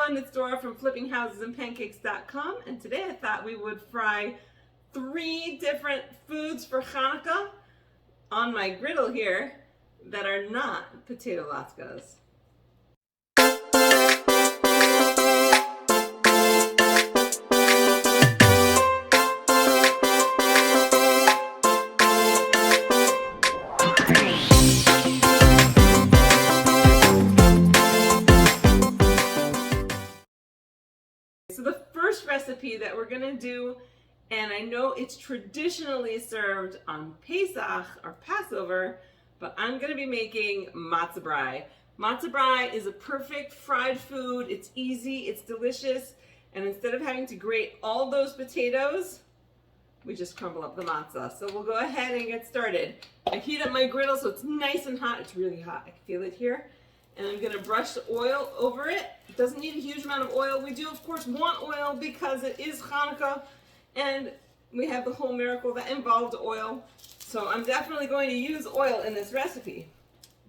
Ellen, it's Dora from flippinghousesandpancakes.com, and today I thought we would fry 3 different foods for Chanukah on my griddle here that are not potato latkes. So the first recipe that we're going to do, and I know it's traditionally served on Pesach or Passover, but I'm going to be making matzah brai. Matzah brai is a perfect fried food. It's easy, it's delicious, and instead of having to grate all those potatoes, we just crumble up the matzah. So we'll go ahead and get started. I heat up my griddle so it's nice and hot. It's really hot. I can feel it here. And I'm going to brush the oil over it. It doesn't need a huge amount of oil. We do, of course, want oil because it is Chanukah, and we have the whole miracle that involved oil. So I'm definitely going to use oil in this recipe,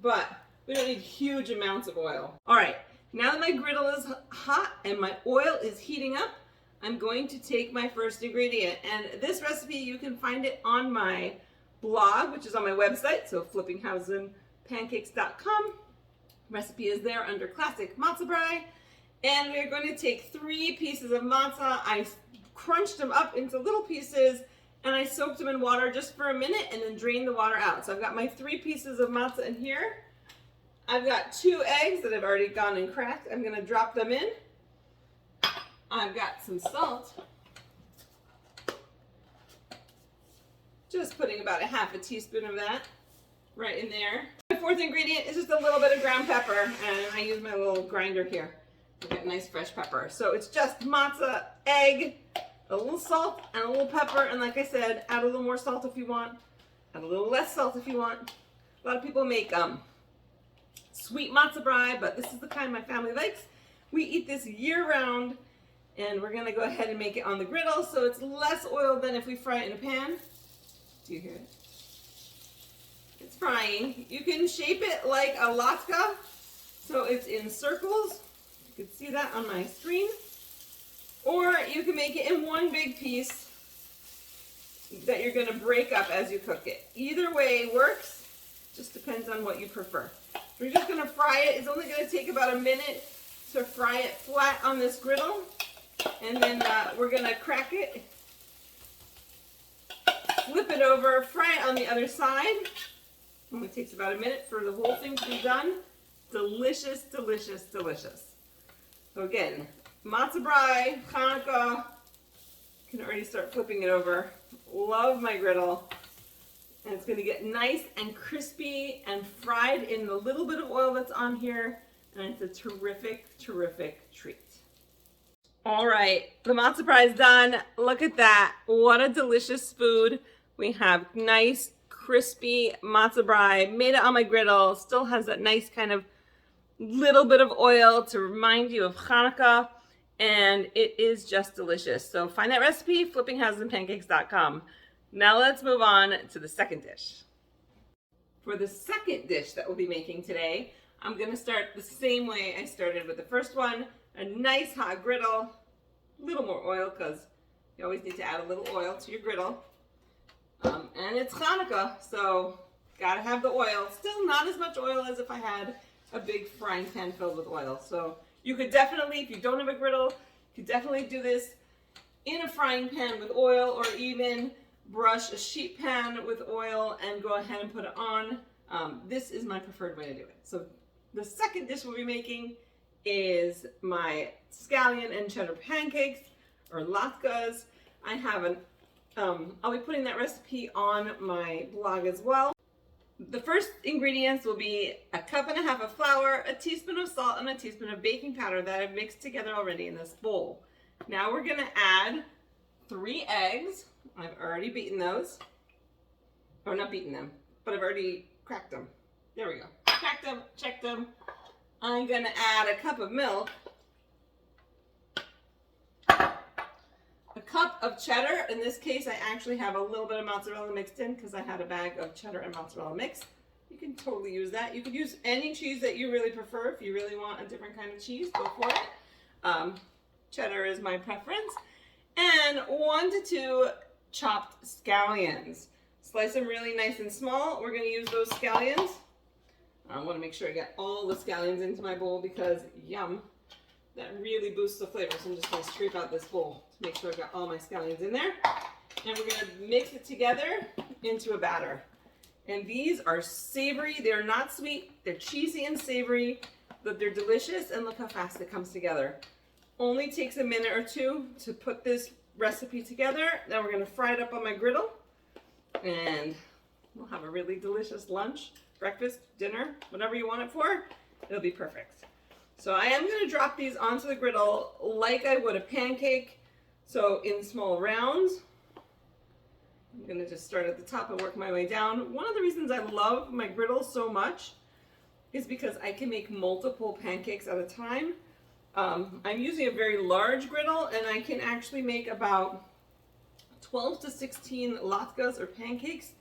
but we don't need huge amounts of oil. All right, now that my griddle is hot and my oil is heating up, I'm going to take my first ingredient. And this recipe, you can find it on my blog, which is on my website, so flippinghousesandpancakes.com. Recipe is there under classic matzah brai, and we're going to take 3 pieces of matzah. I crunched them up into little pieces and I soaked them in water just for a minute and then drained the water out. So I've got my 3 pieces of matzah in here. I've got 2 eggs that I've already gone and cracked. I'm going to drop them in. I've got some salt, just putting about a half a teaspoon of that right in there. My 4th ingredient is just a little bit of ground pepper, and I use my little grinder here to get nice fresh pepper. So it's just matzah, egg, a little salt, and a little pepper. And like I said, add a little more salt if you want, add a little less salt if you want. A lot of people make sweet matzah brai, but this is the kind my family likes. We eat this year-round, and we're gonna go ahead and make it on the griddle, so it's less oil than if we fry it in a pan. Do you hear it? It's frying. You can shape it like a latka, so it's in circles. You can see that on my screen. Or you can make it in one big piece that you're going to break up as you cook it. Either way works, just depends on what you prefer. We're just going to fry it. It's only going to take about a minute to fry it flat on this griddle, and then we're going to crack it, flip it over, fry it on the other side. Only takes about a minute for the whole thing to be done. Delicious, delicious, delicious. So again, matzah brai, Chanukah. You can already start flipping it over. Love my griddle. And it's going to get nice and crispy and fried in the little bit of oil that's on here. And it's a terrific, terrific treat. All right, the matzah brai is done. Look at that. What a delicious food. We have nice, crispy matzah brai, made it on my griddle, still has that nice kind of little bit of oil to remind you of Chanukah, and it is just delicious. So find that recipe, flippinghousesandpancakes.com. Now let's move on to the second dish. For the second dish that we'll be making today, I'm going to start the same way I started with the first one, a nice hot griddle, a little more oil because you always need to add a little oil to your griddle. And it's Chanukah, so gotta have the oil. Still not as much oil as if I had a big frying pan filled with oil. So you could definitely, if you don't have a griddle, you could definitely do this in a frying pan with oil, or even brush a sheet pan with oil and go ahead and put it on. This is my preferred way to do it. So the second dish we'll be making is my scallion and cheddar pancakes, or Latkas. I have an I'll be putting that recipe on my blog as well. The first ingredients will be 1.5 cups of flour, a teaspoon of salt, and a teaspoon of baking powder that I've mixed together already in this bowl. Now we're going to add 3 eggs. I've already beaten those. Or not beaten them, but I've already cracked them. There we go. Cracked them, checked them. I'm going to add a cup of milk, a cup of cheddar. In this case, I actually have a little bit of mozzarella mixed in because I had a bag of cheddar and mozzarella mix. You can totally use that. You could use any cheese that you really prefer. If you really want a different kind of cheese, go for it. Cheddar is my preference. And 1 to 2 chopped scallions. Slice them really nice and small. We're going to use those scallions. I want to make sure I get all the scallions into my bowl because, yum, that really boosts the flavor. So I'm just going to scrape out this bowl to make sure I've got all my scallions in there. And we're going to mix it together into a batter. And these are savory. They're not sweet. They're cheesy and savory, but they're delicious. And look how fast it comes together. Only takes a minute or two to put this recipe together. Then we're going to fry it up on my griddle. And we'll have a really delicious lunch, breakfast, dinner, whatever you want it for. It'll be perfect. So I am going to drop these onto the griddle like I would a pancake. So in small rounds. I'm going to just start at the top and work my way down. One of the reasons I love my griddle so much is because I can make multiple pancakes at a time. I'm using a very large griddle and I can actually make about 12 to 16 latkes or pancakes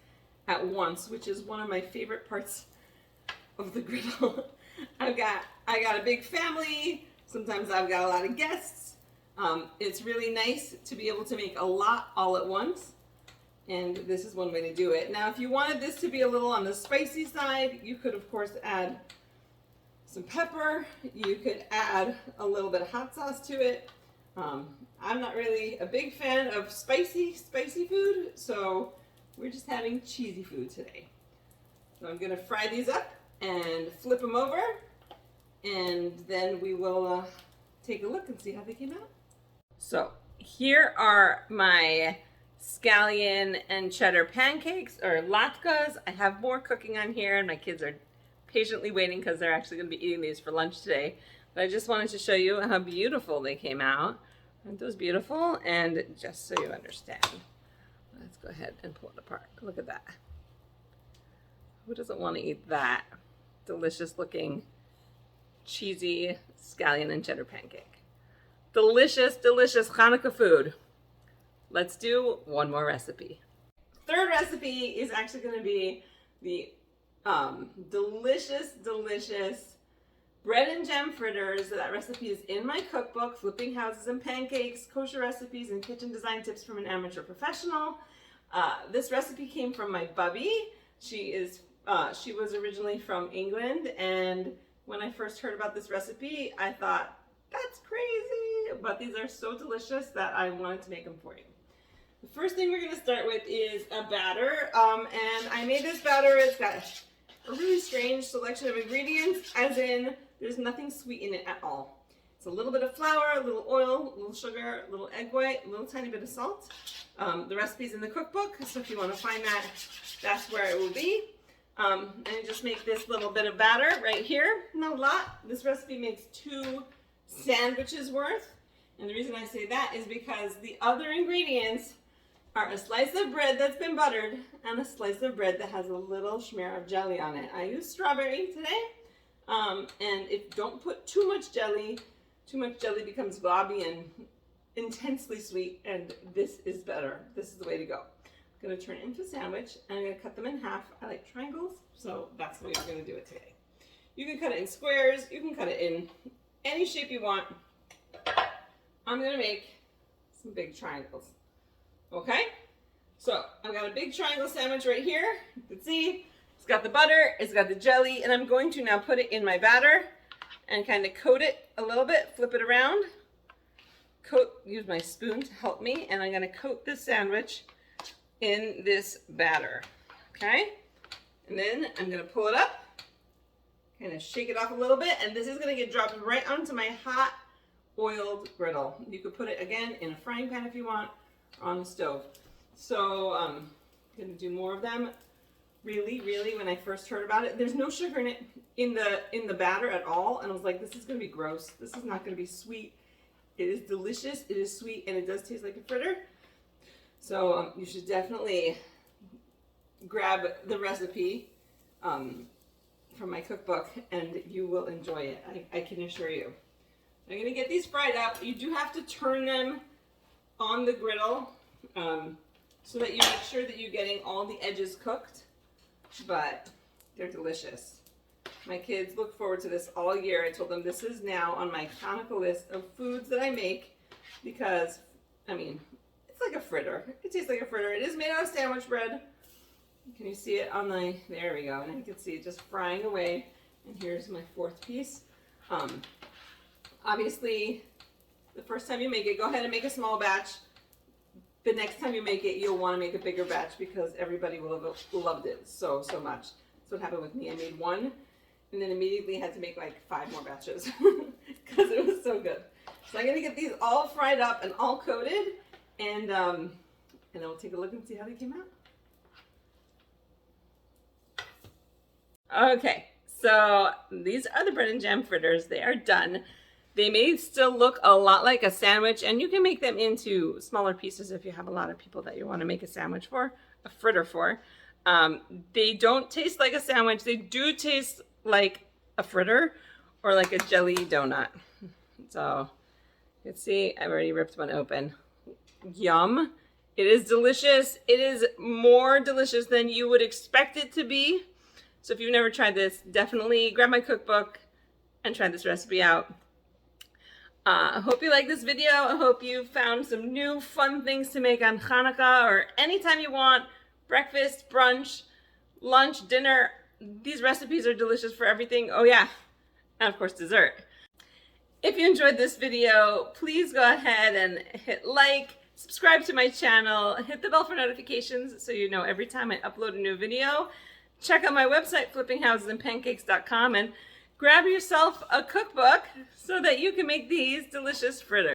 at once, which is one of my favorite parts of the griddle. I got a big family. Sometimes I've got a lot of guests. It's really nice to be able to make a lot all at once. And this is one way to do it. Now, if you wanted this to be a little on the spicy side, you could, of course, add some pepper. You could add a little bit of hot sauce to it. I'm not really a big fan of spicy food, so we're just having cheesy food today. So I'm going to fry these up and flip them over, and then we will take a look and see how they came out. So here are my scallion and cheddar pancakes, or latkes. I have more cooking on here, and my kids are patiently waiting because they're actually going to be eating these for lunch today. But I just wanted to show you how beautiful they came out. Aren't those beautiful? And just so you understand, let's go ahead and pull it apart. Look at that. Who doesn't want to eat that delicious looking cheesy scallion and cheddar pancake? Delicious, delicious Chanukah food. Let's do one more recipe. Third recipe is actually going to be the delicious, delicious bread and jam fritters. That recipe is in my cookbook, Flipping Houses and Pancakes, Kosher Recipes and Kitchen Design Tips from an Amateur Professional. This recipe came from my bubby. She was originally from England, and when I first heard about this recipe, I thought, that's crazy, but these are so delicious that I wanted to make them for you. The first thing we're going to start with is a batter, and I made this batter. It's got a really strange selection of ingredients, as in there's nothing sweet in it at all. It's a little bit of flour, a little oil, a little sugar, a little egg white, a little tiny bit of salt. The recipe's in the cookbook, so if you want to find that, that's where it will be. And you just make this little bit of batter right here. Not a lot. This recipe makes 2 sandwiches worth. And the reason I say that is because the other ingredients are a slice of bread that's been buttered and a slice of bread that has a little smear of jelly on it. I use strawberry today. And if don't put too much jelly becomes globby and intensely sweet, and this is better. This is the way to go. I'm going to turn it into a sandwich, and I'm going to cut them in half. I like triangles, so that's the way we're going to do it today. You can cut it in squares. You can cut it in any shape you want. I'm going to make some big triangles. Okay? So I've got a big triangle sandwich right here. You can see it's got the butter, it's got the jelly, and I'm going to now put it in my batter and kind of coat it a little bit, flip it around. Use my spoon to help me, and I'm going to coat this sandwich in this batter. Okay? And then I'm going to pull it up, kind of shake it off a little bit, and this is going to get dropped right onto my hot oiled griddle. You could put it again in a frying pan if you want, or on the stove. So I'm going to do more of them. Really, when I first heard about it, there's no sugar in it in the batter at all, and I was like, this is going to be gross. This is not going to be sweet. It is delicious, it is sweet, and it does taste like a fritter. So you should definitely grab the recipe from my cookbook, and you will enjoy it. I can assure you. I'm going to get these fried up. You do have to turn them on the griddle so that you make sure that you're getting all the edges cooked, but they're delicious. My kids look forward to this all year. I told them this is now on my Chanukah list of foods that I make because, I mean, it's like a fritter. It tastes like a fritter. It is made out of sandwich bread. Can you see it on the, there we go. And you can see it just frying away. And here's my fourth piece. Obviously, the first time you make it, go ahead and make a small batch. The next time you make it, you'll want to make a bigger batch because everybody will have loved it so much. That's what happened with me. I made one and then immediately had to make like 5 more batches because it was so good. So I'm going to get these all fried up and all coated, and then we'll take a look and see how they came out. Okay, so these are the bread and jam fritters. They are done. They may still look a lot like a sandwich, and you can make them into smaller pieces if you have a lot of people that you want to make a sandwich for, a fritter for. They don't taste like a sandwich. They do taste like a fritter or like a jelly donut. So you can see I've already ripped one open. Yum. It is delicious. It is more delicious than you would expect it to be. So if you've never tried this, definitely grab my cookbook and try this recipe out. I hope you like this video. I hope you found some new fun things to make on Chanukah or anytime you want. Breakfast, brunch, lunch, dinner. These recipes are delicious for everything. Oh yeah, and of course dessert. If you enjoyed this video, please go ahead and hit like, subscribe to my channel, hit the bell for notifications so you know every time I upload a new video. Check out my website, flippinghouseandpancakes.com, and grab yourself a cookbook so that you can make these delicious fritters.